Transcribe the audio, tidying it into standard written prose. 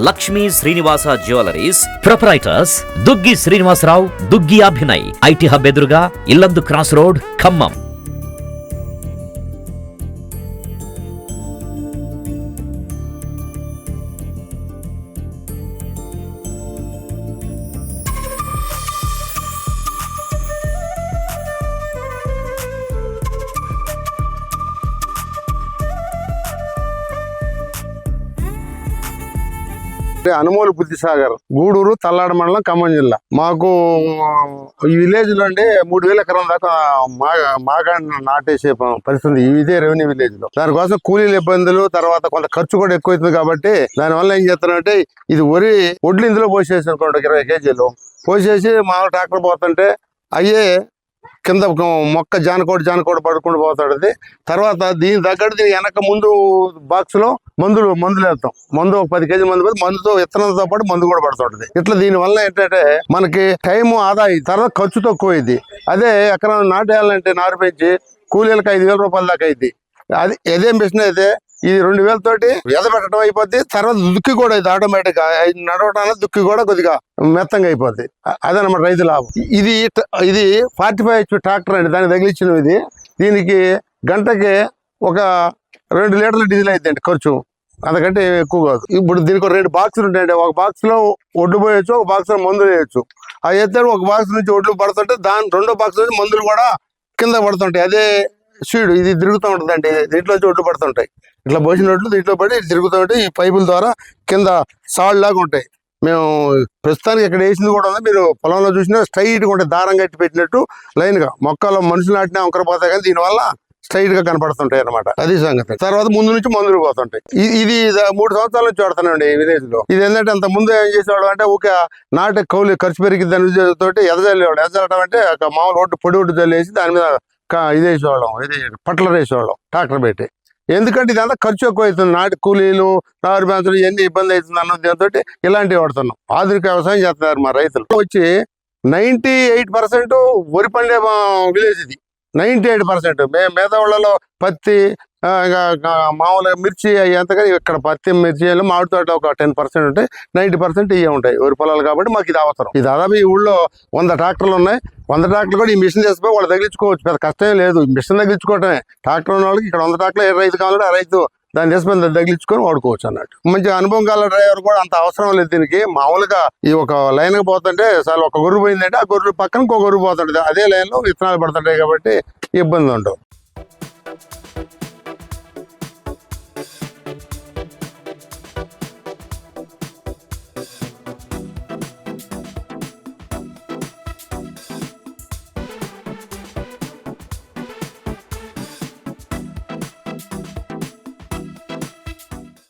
Lakshmi Srinivasa jewelleries proprietors Duggi Srinivasarao, Duggi Abhinay, IT hub ఎదురుగా Yellandu cross road, Khammam. Anumolu Buddhisagar, Gudur, Tallada మండలం, ఖమ్మం జిల్లా. మాకు ఈ విలేజ్ లో అంటే 3000 ఎకరం దాకా మాగాడిని నాటేసే పరిస్థితి ఇదే రెవెన్యూ విలేజ్ లో. దానికోసం కూలీల ఇబ్బందులు, తర్వాత కొంత ఖర్చు కూడా ఎక్కువైతుంది కాబట్టి దానివల్ల ఏం చేస్తారంటే ఇది ఒడ్లు ఇందులో పోసేసి అనుకోండి 20 కేజీలు పోసేసి మామూలు ట్రాక్టర్ పోతుంటే అయ్యే కింద మొక్క జానకోట పడుకుంటూ పోతాడు. తర్వాత దీని తగ్గట్టు దీని వెనక ముందు బాక్స్ లో మందులు వేస్తాం. మందు ఒక 10 కేజీ మందు మందుతో విత్తనంతో పాటు మందు కూడా పడుతుంటది. ఇట్లా దీని వల్ల ఏంటంటే మనకి టైం ఆదా అయ్యి తర్వాత ఖర్చు తక్కువ అయింది. అదే ఎకరం నాటేయాలంటే నారు పెంచి కూలీలకు 5000 రూపాయల దాకా అయింది. అదే మిషన్ అయితే ఇది 2000 తోటి ఎదబెట్టడం అయిపోద్ది. తర్వాత దుక్కి కూడా ఇది ఆటోమేటిక్ నడవటానికి దుక్కి కూడా కొద్దిగా మెత్తంగా అయిపోద్ది. అదనమాట రైతు లాభం. ఇది 45 HP ట్రాక్టర్ అండి, దానికి తగిలించిన ఇది. దీనికి గంటకి ఒక 2 లీటర్ల డీజిల్ అయిద్దండి ఖర్చు, అంతకంటే ఎక్కువ కాదు. ఇప్పుడు దీనికి 2 బాక్సులు ఉంటాయండి. ఒక బాక్స్ లో ఒడ్డు పోయొచ్చు, ఒక బాక్స్ లో మందులు వేయచ్చు. అది అయితే ఒక బాక్స్ నుంచి ఒడ్లు పడుతుంటే రెండో బాక్స్ నుంచి మందులు కూడా కింద పడుతుంటాయి. అదే సీడ్ ఇది తిరుగుతూ ఉంటుందండి. దీంట్లో ఒడ్లు పడుతుంటాయి. ఇట్లా పోసిన ఒడ్లు దీంట్లో పడి తిరుగుతూ ఉంటాయి. ఈ పైపుల ద్వారా కింద సాల్ట్ లాగా ఉంటాయి. మేము ప్రస్తుతానికి ఇక్కడ వేసింది కూడా ఉంది. మీరు పొలంలో చూసినా స్ట్రైట్గా ఉంటాయి, దారం కట్టి పెట్టినట్టు లైన్ గా. మొక్కలు మనుషులు నాటినా వంకరపోతాయి, కానీ దీనివల్ల స్ట్రైట్ గా కనపడుతుంటాయి అనమాట. అది సంగతి. తర్వాత ముందు నుంచి మందులు పోతుంటాయి. ఇది 3 సంవత్సరాల నుంచి వాడుతున్నాండి ఈ విలేజ్ లో. ఇది ఏంటంటే అంత ముందు ఏం చేసేవాడు అంటే ఊకే నాటే కౌలు ఖర్చు పెరిగింది దాని తోటి ఎదజల్లేవాడు. ఎదజల్లడం అంటే మామూలు పొడి ఒడ్డు జల్లేసి దాని మీద ఇది వేసేవాళ్ళం, ఇది పట్లర్ వేసేవాళ్ళం ట్రాక్టర్ పెట్టి. ఎందుకంటే ఇదంతా ఖర్చు ఎక్కువ అవుతుంది. నాటి కూలీలు, నారు పెంచడం ఇవన్నీ ఇబ్బంది అవుతుంది అన్న దీంతో ఇలాంటివి వాడుతున్నాం. ఆధునిక వ్యవసాయం చేస్తున్నారు మా రైతులు. వచ్చి 98% వరి పండే విలేజ్ ఇది. 98%. మేము మేధావులలో పత్తి, మామూలుగా మిర్చి అయ్యేంతగా ఇక్కడ పత్తి, మిర్చి, మామిడి తోట ఒక 10% ఉంటాయి. 90% ఇవే ఉంటాయి వరి పొలాలు. కాబట్టి మాకు ఇది అవసరం. ఇది దాదాపు ఈ ఊళ్ళో 100 ట్రాక్టర్లు ఉన్నాయి. 100 ట్రాక్టర్లు కూడా ఈ మిషన్ చేసిపోయి వాళ్ళు తగిలించుకోవచ్చు. పెద్ద కష్టమే లేదు. మిషన్ తగిలించుకోవటమే. ట్రాక్టర్ ఉన్న వాళ్ళకి ఇక్కడ 100 ట్రాక్టర్లు ఏ రైతు కావాలంటే ఆ రైతు దాన్ని చేసిపోయి తగిలించుకొని వాడుకోవచ్చు అన్నట్టు. మంచి అనుభవం గల డ్రైవర్ కూడా అంత అవసరం లేదు దీనికి. మామూలుగా ఈ ఒక లైన్ గా పోతుంటే చాలా ఒక గొర్రె పోయిందంటే ఆ గొర్రె పక్కన ఇంకో గొర్రె పోతుంటది. అదే లైన్ లో విత్తనాలు పడుతుంటాయి కాబట్టి ఇబ్బంది ఉండవు.